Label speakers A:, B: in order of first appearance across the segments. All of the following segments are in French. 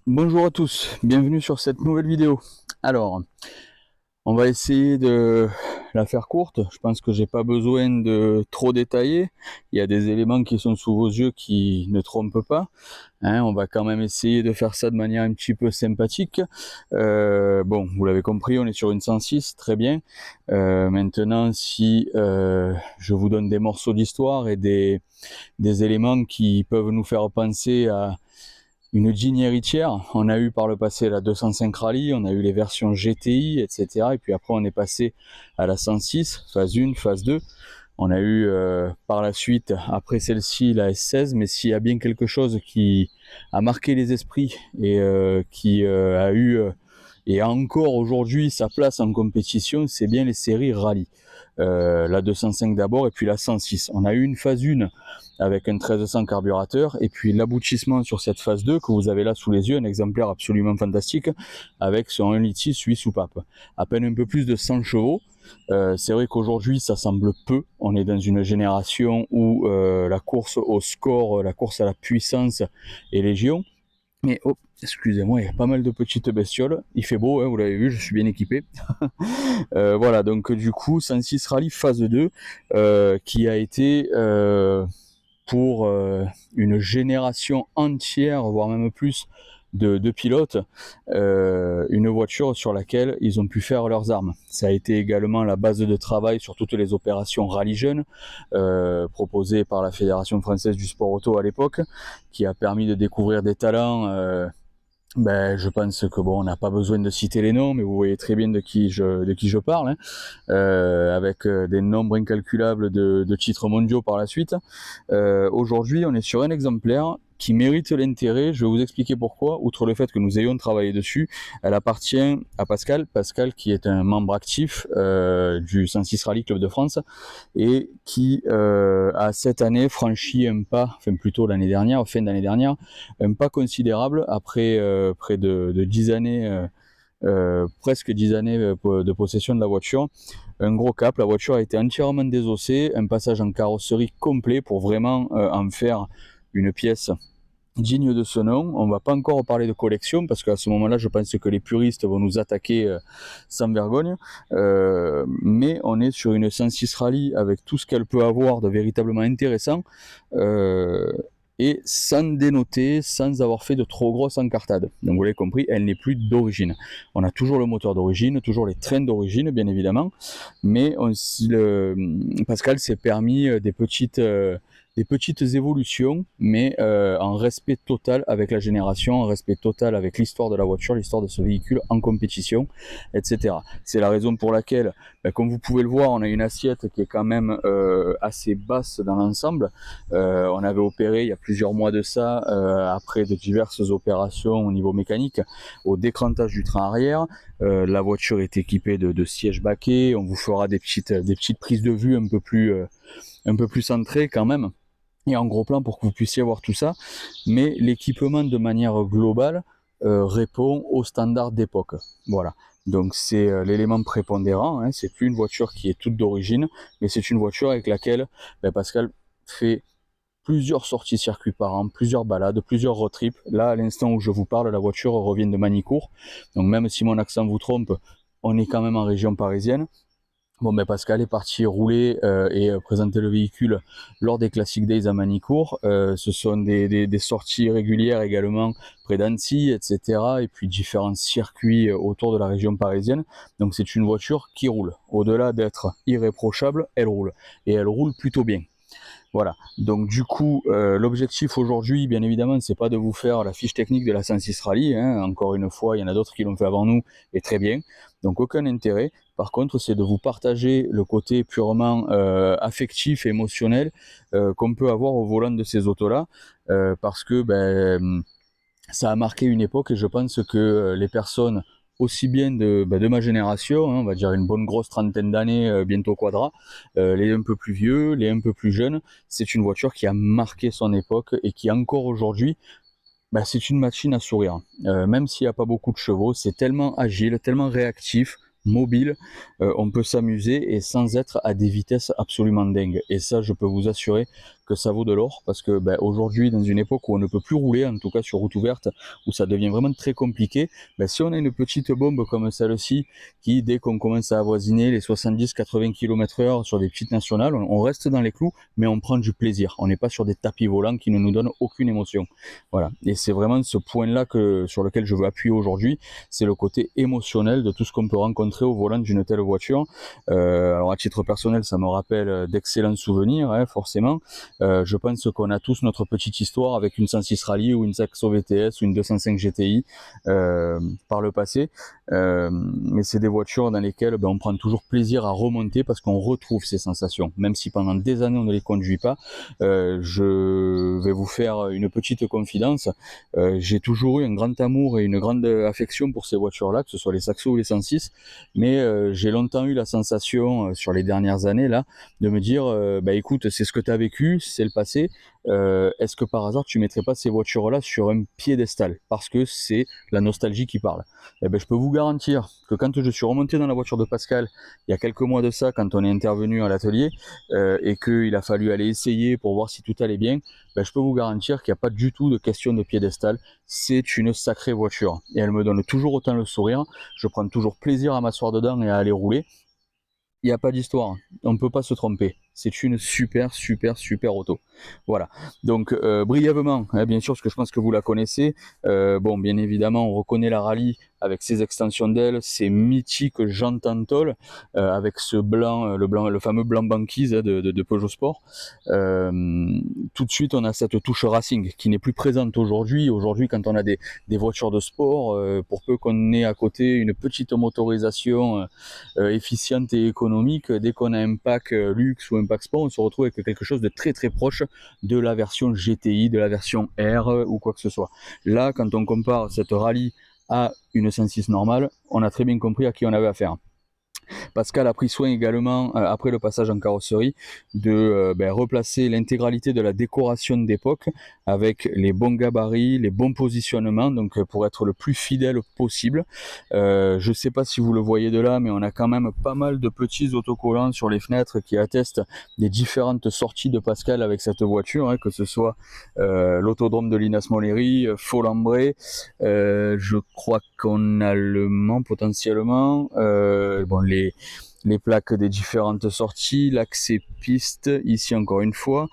A: Bonjour à tous, bienvenue sur cette nouvelle vidéo. Alors, on va essayer de la faire courte. Je pense que j'ai pas besoin de trop détailler. Il y a des éléments qui sont sous vos yeux qui ne trompent pas. On va quand même essayer de faire ça de manière un petit peu sympathique. Bon, vous l'avez compris, on est sur une 106, très bien. Maintenant, si je vous donne des morceaux d'histoire et des éléments qui peuvent nous faire penser à une Jean héritière. On a eu par le passé la 205 Rally, on a eu les versions GTI, etc. Et puis après on est passé à la 106, phase 1, phase 2. On a eu par la suite, après celle-ci, la S16, mais s'il y a bien quelque chose qui a marqué les esprits et qui a eu et a encore aujourd'hui sa place en compétition, c'est bien les séries rallye. La 205 d'abord et puis la 106. On a eu une phase 1 avec un 1300 carburateur et puis l'aboutissement sur cette phase 2 que vous avez là sous les yeux, un exemplaire absolument fantastique avec son 1,6 litre 8 soupape. À peine un peu plus de 100 chevaux. C'est vrai qu'aujourd'hui ça semble peu, on est dans une génération où la course au score, la course à la puissance est légion. Mais oh, excusez-moi, il y a pas mal de petites bestioles. Il fait beau, hein, vous l'avez vu, je suis bien équipé. Voilà, donc du coup, 106 Rally phase 2, qui a été pour une génération entière, voire même plus, de pilotes, une voiture sur laquelle ils ont pu faire leurs armes. Ça a été également la base de travail sur toutes les opérations rallye jeunes proposées par la Fédération française du sport auto à l'époque, qui a permis de découvrir des talents. Je pense que bon, on n'a pas besoin de citer les noms, mais vous voyez très bien de qui je parle, hein. Avec des nombres incalculables de titres mondiaux par la suite. Aujourd'hui, on est sur un exemplaire qui mérite l'intérêt. Je vais vous expliquer pourquoi. Outre le fait que nous ayons travaillé dessus, elle appartient à Pascal. Pascal qui est un membre actif du 106 Rally Club de France et qui a cette année franchi un pas, enfin plutôt l'année dernière, fin d'année dernière, un pas considérable après près de 10 années, presque 10 années de possession de la voiture. Un gros cap, la voiture a été entièrement désossée, un passage en carrosserie complet pour vraiment en faire une pièce digne de ce nom. On va pas encore parler de collection parce qu'à ce moment-là, je pense que les puristes vont nous attaquer sans vergogne. Mais on est sur une 106 Rally avec tout ce qu'elle peut avoir de véritablement intéressant. Et sans dénoter, sans avoir fait de trop grosses encartades. Donc vous l'avez compris, elle n'est plus d'origine. On a toujours le moteur d'origine, toujours les trains d'origine, bien évidemment, mais Pascal s'est permis des petites évolutions, mais en respect total avec la génération, en respect total avec l'histoire de la voiture, l'histoire de ce véhicule en compétition, etc. C'est la raison pour laquelle, comme vous pouvez le voir, on a une assiette qui est quand même assez basse dans l'ensemble. On avait opéré il y a plusieurs mois de ça, après de diverses opérations au niveau mécanique, au décrantage du train arrière. La voiture est équipée de sièges baquets. On vous fera des petites prises de vue un peu plus centrées quand même et en gros plan pour que vous puissiez voir tout ça. Mais l'équipement de manière globale répond aux standards d'époque. Voilà. Donc c'est l'élément prépondérant, hein. C'est plus une voiture qui est toute d'origine, mais c'est une voiture avec laquelle Pascal fait plusieurs sorties circuit par an, plusieurs balades, plusieurs road trips. Là, à l'instant où je vous parle, la voiture revient de Manicourt. Donc même si mon accent vous trompe, on est quand même en région parisienne. Bon, Pascal est parti rouler et présenter le véhicule lors des Classic Days à Manicourt. Ce sont des sorties régulières également près d'Annecy, etc. Et puis différents circuits autour de la région parisienne. Donc c'est une voiture qui roule. Au-delà d'être irréprochable, elle roule. Et elle roule plutôt bien. Voilà, donc du coup, l'objectif aujourd'hui, bien évidemment, c'est pas de vous faire la fiche technique de la 106 Rally, hein. Encore une fois, il y en a d'autres qui l'ont fait avant nous, et très bien, donc aucun intérêt. Par contre, c'est de vous partager le côté purement affectif et émotionnel qu'on peut avoir au volant de ces autos-là, parce que ça a marqué une époque et je pense que les personnes aussi bien de ma génération, hein, on va dire une bonne grosse trentaine d'années, bientôt quadra, les un peu plus vieux, les un peu plus jeunes, c'est une voiture qui a marqué son époque et qui encore aujourd'hui, c'est une machine à sourire. Même s'il n'y a pas beaucoup de chevaux, c'est tellement agile, tellement réactif, mobile, on peut s'amuser et sans être à des vitesses absolument dingues. Et ça, je peux vous assurer que ça vaut de l'or, parce que aujourd'hui, dans une époque où on ne peut plus rouler, en tout cas sur route ouverte, où ça devient vraiment très compliqué, si on a une petite bombe comme celle-ci, qui dès qu'on commence à avoisiner les 70-80 km/h sur des petites nationales, on reste dans les clous, mais on prend du plaisir. On n'est pas sur des tapis volants qui ne nous donnent aucune émotion. Voilà, et c'est vraiment ce point-là sur lequel je veux appuyer aujourd'hui, c'est le côté émotionnel de tout ce qu'on peut rencontrer au volant d'une telle voiture. Alors à titre personnel, ça me rappelle d'excellents souvenirs, hein, forcément. Je pense qu'on a tous notre petite histoire avec une 106 Rally ou une Saxo VTS ou une 205 GTI par le passé. Mais c'est des voitures dans lesquelles on prend toujours plaisir à remonter parce qu'on retrouve ces sensations. Même si pendant des années on ne les conduit pas, je vais vous faire une petite confidence. J'ai toujours eu un grand amour et une grande affection pour ces voitures-là, que ce soit les Saxo ou les 106, mais j'ai longtemps eu la sensation sur les dernières années là de me dire écoute, c'est ce que tu as vécu, c'est le passé, est-ce que par hasard tu mettrais pas ces voitures-là sur un piédestal parce que c'est la nostalgie qui parle. Je peux vous garantir que quand je suis remonté dans la voiture de Pascal il y a quelques mois de ça, quand on est intervenu à l'atelier et qu'il a fallu aller essayer pour voir si tout allait bien, je peux vous garantir qu'il n'y a pas du tout de question de piédestal. C'est une sacrée voiture et elle me donne toujours autant le sourire. Je prends toujours plaisir à m'asseoir dedans et à aller rouler. Il n'y a pas d'histoire, on ne peut pas se tromper. C'est une super auto. Voilà. Donc brièvement, hein, bien sûr, parce que je pense que vous la connaissez. Bon, bien évidemment, on reconnaît la Rallye avec ses extensions d'ailes, ses mythiques jantes en tôle, avec ce blanc, le fameux blanc banquise de Peugeot Sport. Tout de suite, on a cette touche racing qui n'est plus présente aujourd'hui. Aujourd'hui, quand on a des voitures de sport, pour peu qu'on ait à côté une petite motorisation efficiente et économique, dès qu'on a un pack luxe ou un pack sport, on se retrouve avec quelque chose de très proche de la version GTI, de la version R ou quoi que ce soit. Là, quand on compare cette Rallye à une 106 normale, on a très bien compris à qui on avait affaire. Pascal a pris soin également, après le passage en carrosserie, de replacer l'intégralité de la décoration d'époque avec les bons gabarits, les bons positionnements, donc pour être le plus fidèle possible. Je ne sais pas si vous le voyez de là, mais on a quand même pas mal de petits autocollants sur les fenêtres qui attestent des différentes sorties de Pascal avec cette voiture, hein, que ce soit l'autodrome de Linas Moleri, Folambray, je crois qu'on a Le Mans potentiellement, bon, les plaques des différentes sorties, l'accès piste ici encore une fois,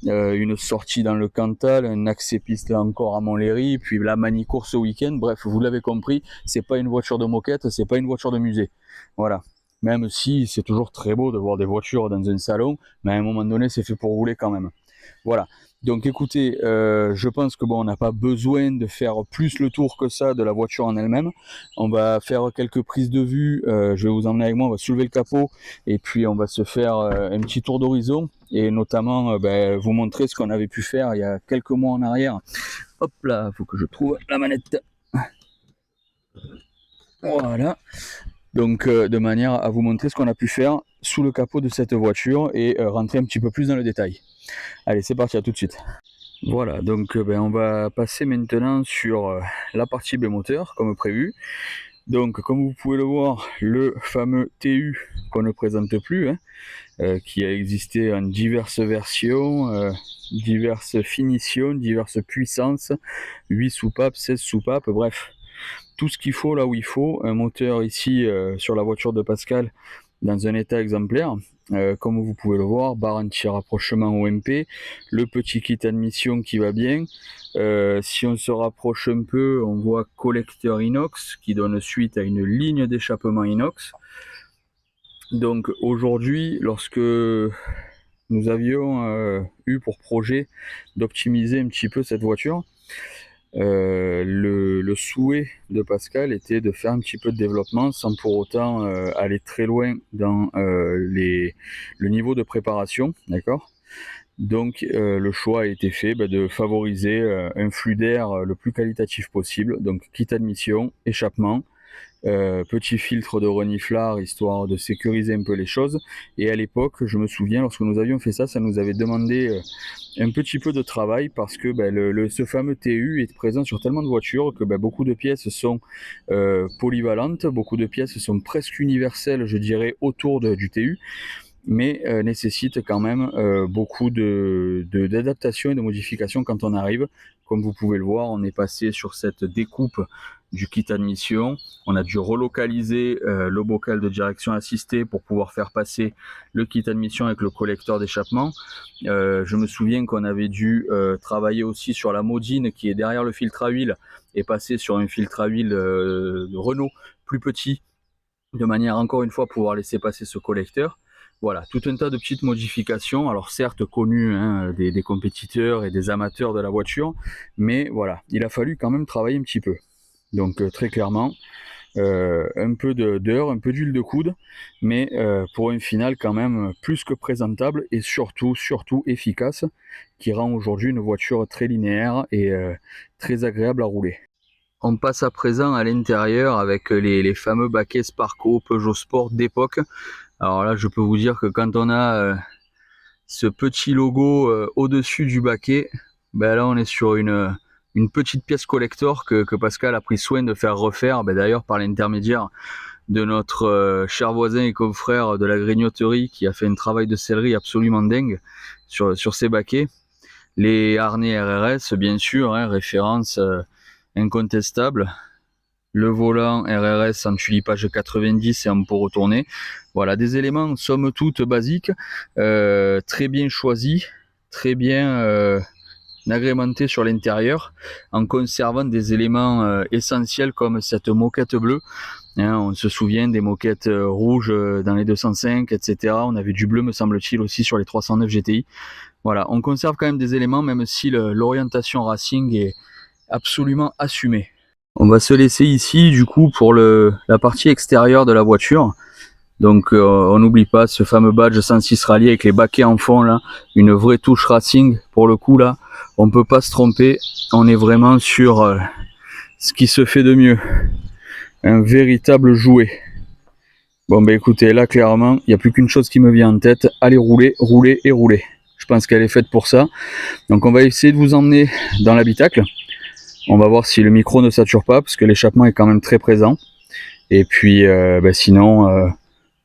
A: une sortie dans le Cantal, un accès piste là encore à Montlhéry, puis la Manicourt ce week-end. Bref, vous l'avez compris, c'est pas une voiture de moquette, c'est pas une voiture de musée. Voilà. Même si c'est toujours très beau de voir des voitures dans un salon, mais à un moment donné c'est fait pour rouler quand même. Voilà. Donc écoutez, je pense que bon, on n'a pas besoin de faire plus le tour que ça de la voiture en elle-même. On va faire quelques prises de vue, je vais vous emmener avec moi, on va soulever le capot et puis on va se faire un petit tour d'horizon et notamment vous montrer ce qu'on avait pu faire il y a quelques mois en arrière. Hop là, il faut que je trouve la manette. Voilà. Donc de manière à vous montrer ce qu'on a pu faire sous le capot de cette voiture et rentrer un petit peu plus dans le détail. Allez, c'est parti, à tout de suite. Voilà, donc on va passer maintenant sur la partie moteur comme prévu. Donc comme vous pouvez le voir, le fameux TU qu'on ne présente plus, hein, qui a existé en diverses versions, diverses finitions, diverses puissances, 8 soupapes, 16 soupapes, bref, tout ce qu'il faut là où il faut. Un moteur ici sur la voiture de Pascal dans un état exemplaire. Comme vous pouvez le voir, barre anti-rapprochement OMP, le petit kit admission qui va bien. Si on se rapproche un peu, on voit collecteur inox qui donne suite à une ligne d'échappement inox. Donc aujourd'hui, lorsque nous avions eu pour projet d'optimiser un petit peu cette voiture, le souhait de Pascal était de faire un petit peu de développement sans pour autant aller très loin dans le niveau de préparation, d'accord. Donc le choix a été fait de favoriser un flux d'air le plus qualitatif possible, donc kit admission, échappement, petit filtre de reniflard histoire de sécuriser un peu les choses. Et à l'époque, je me souviens, lorsque nous avions fait ça, ça nous avait demandé un petit peu de travail parce que ce fameux TU est présent sur tellement de voitures que beaucoup de pièces sont polyvalentes, beaucoup de pièces sont presque universelles, je dirais, autour du TU. mais nécessite quand même beaucoup d'adaptation et de modifications quand on arrive. Comme vous pouvez le voir, on est passé sur cette découpe du kit admission. On a dû relocaliser le bocal de direction assistée pour pouvoir faire passer le kit admission avec le collecteur d'échappement. Je me souviens qu'on avait dû travailler aussi sur la modine qui est derrière le filtre à huile et passer sur un filtre à huile de Renault plus petit, de manière encore une fois à pouvoir laisser passer ce collecteur. Voilà, tout un tas de petites modifications, alors certes connues hein, des compétiteurs et des amateurs de la voiture, mais voilà, il a fallu quand même travailler un petit peu. Donc très clairement, un peu d'heures, un peu d'huile de coude, mais pour un final quand même plus que présentable et surtout efficace, qui rend aujourd'hui une voiture très linéaire et très agréable à rouler. On passe à présent à l'intérieur avec les fameux baquets Sparco Peugeot Sport d'époque. Alors là, je peux vous dire que quand on a ce petit logo au-dessus du baquet, ben là on est sur une petite pièce collector que Pascal a pris soin de faire refaire, ben d'ailleurs par l'intermédiaire de notre cher voisin et confrère de la grignoterie qui a fait un travail de sellerie absolument dingue sur ces baquets. Les harnais RRS, bien sûr, hein, référence incontestable. Le volant RRS en tulipage 90 et en pot retourné. Voilà, des éléments somme toute basiques, très bien choisis, très bien agrémentés sur l'intérieur, en conservant des éléments essentiels comme cette moquette bleue. Hein, on se souvient des moquettes rouges dans les 205, etc. On avait du bleu, me semble-t-il, aussi sur les 309 GTI. Voilà, on conserve quand même des éléments, même si l'orientation racing est absolument assumée. On va se laisser ici du coup pour la partie extérieure de la voiture. Donc on n'oublie pas ce fameux badge 106 Rally avec les baquets en fond là, une vraie touche racing pour le coup là. On peut pas se tromper, on est vraiment sur ce qui se fait de mieux. Un véritable jouet. Bon bah écoutez, là clairement, il n'y a plus qu'une chose qui me vient en tête, allez rouler, rouler et rouler. Je pense qu'elle est faite pour ça. Donc on va essayer de vous emmener dans l'habitacle. On va voir si le micro ne sature pas, parce que l'échappement est quand même très présent. Et puis sinon,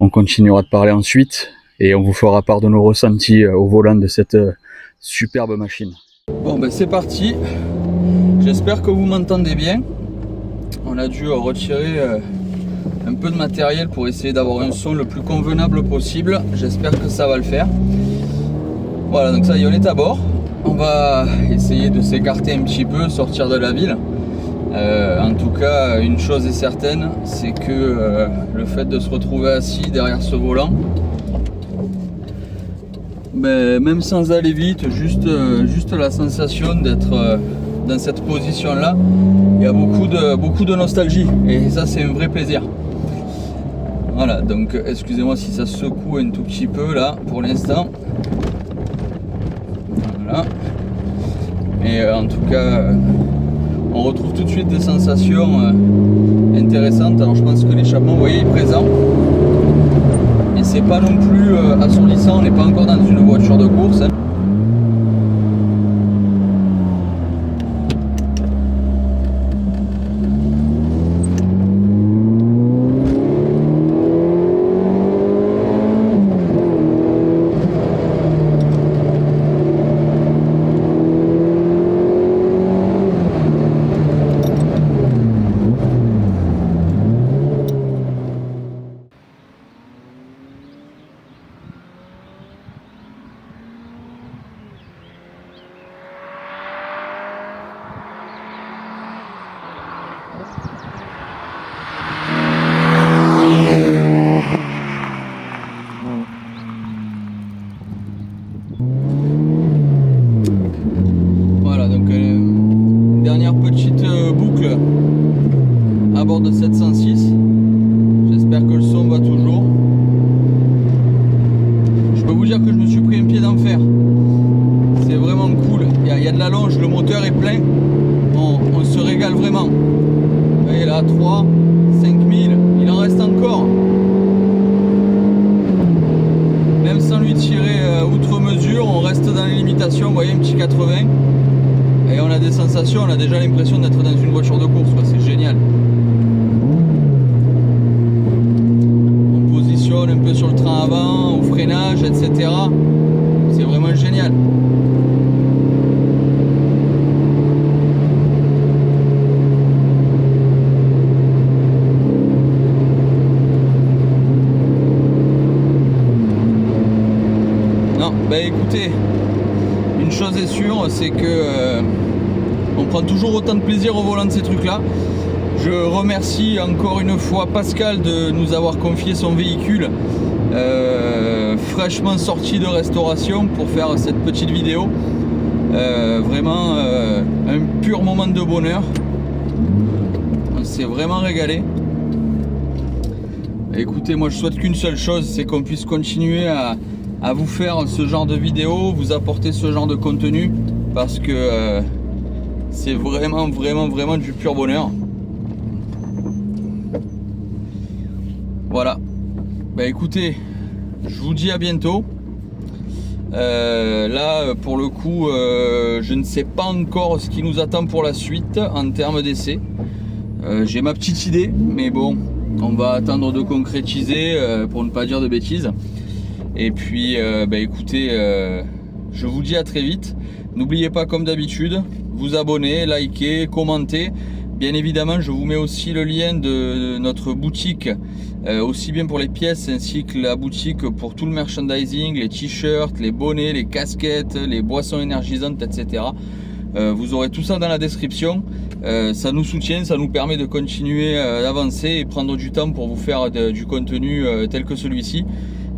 A: on continuera de parler ensuite, et on vous fera part de nos ressentis au volant de cette superbe machine. Bon ben c'est parti, j'espère que vous m'entendez bien. On a dû retirer un peu de matériel pour essayer d'avoir un son le plus convenable possible. J'espère que ça va le faire. Voilà, donc ça y est, on est à bord. On va essayer de s'écarter un petit peu, sortir de la ville. En tout cas, une chose est certaine, c'est que le fait de se retrouver assis derrière ce volant, même sans aller vite, juste la sensation d'être dans cette position-là, il y a beaucoup de nostalgie, et ça c'est un vrai plaisir. Voilà, donc excusez-moi si ça secoue un tout petit peu là pour l'instant. Voilà. Et en tout cas, on retrouve tout de suite des sensations intéressantes. Alors je pense que l'échappement, vous voyez, est présent. Et c'est pas non plus assourdissant, on n'est pas encore dans une voiture de course. Hein. Voilà, donc une dernière petite boucle à bord de cette 106. J'espère que le son va toujours. Je peux vous dire que je me suis pris un pied d'enfer. C'est vraiment cool. Il y a de la longe, le moteur est plein. On se régale vraiment. Vous voyez là, 3, 5000, il en reste encore. Même sans lui tirer outre mesure, on reste dans les limitations. Vous voyez, un petit 80. Et on a des sensations, on a déjà l'impression d'être dans une voiture de course. C'est génial. On positionne un peu sur le train avant, au freinage. c'est que on prend toujours autant de plaisir au volant de ces trucs-là. Je remercie encore une fois Pascal de nous avoir confié son véhicule fraîchement sorti de restauration pour faire cette petite vidéo. Vraiment un pur moment de bonheur. On s'est vraiment régalé. Écoutez, moi je souhaite qu'une seule chose, c'est qu'on puisse continuer à vous faire ce genre de vidéos, vous apporter ce genre de contenu, parce que c'est vraiment du pur bonheur. Voilà. Bah écoutez, je vous dis à bientôt. Là pour le coup je ne sais pas encore ce qui nous attend pour la suite en termes d'essai. J'ai ma petite idée, mais bon, on va attendre de concrétiser pour ne pas dire de bêtises. Et puis bah écoutez, je vous dis à très vite. N'oubliez pas, comme d'habitude, vous abonner, liker, commenter. Bien évidemment, je vous mets aussi le lien de notre boutique, aussi bien pour les pièces ainsi que la boutique pour tout le merchandising, les t-shirts, les bonnets, les casquettes, les boissons énergisantes, etc. Vous aurez tout ça dans la description. Ça nous soutient, ça nous permet de continuer d'avancer et prendre du temps pour vous faire du contenu tel que celui-ci.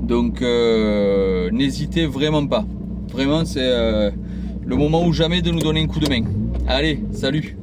A: Donc n'hésitez vraiment pas. Vraiment, c'est le moment ou jamais de nous donner un coup de main. Allez, salut!